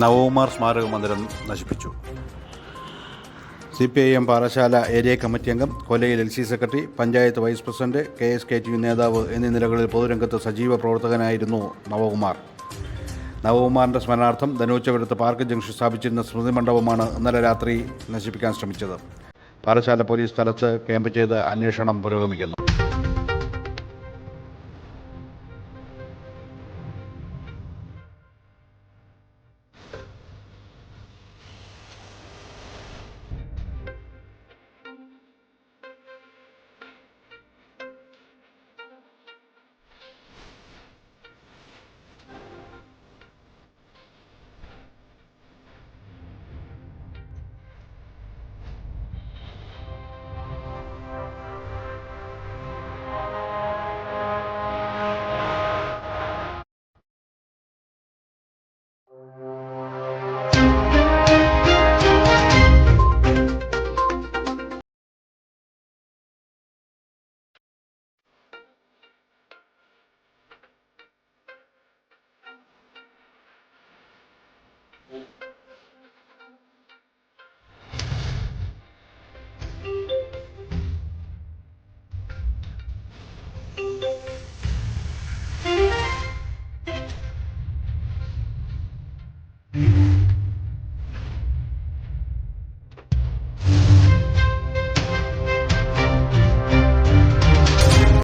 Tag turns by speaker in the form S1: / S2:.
S1: നവകുമാർ സ്മാരക മന്ദിരം നശിപ്പിച്ചു. CPIM പാറശാല ഏരിയ കമ്മിറ്റി അംഗം, കൊല്ലയിൽ LC secretary, panchayat vice president, KSKTU നേതാവ് എന്നീ നിലകളിൽ പൊതുരംഗത്ത് സജീവ പ്രവർത്തകനായിരുന്നു നവകുമാർ. നവകുമാറിൻ്റെ സ്മരണാർത്ഥം ധനൂച്ചപുരത്ത് പാർക്ക് ജംഗ്ഷൻ സ്ഥാപിച്ചിരുന്ന സ്മൃതി മണ്ഡപമാണ് ഇന്നലെ രാത്രി നശിപ്പിക്കാൻ ശ്രമിച്ചത്. പാറശാല പോലീസ് സ്ഥലത്ത് ക്യാമ്പ് ചെയ്ത് അന്വേഷണം പുരോഗമിക്കുന്നു.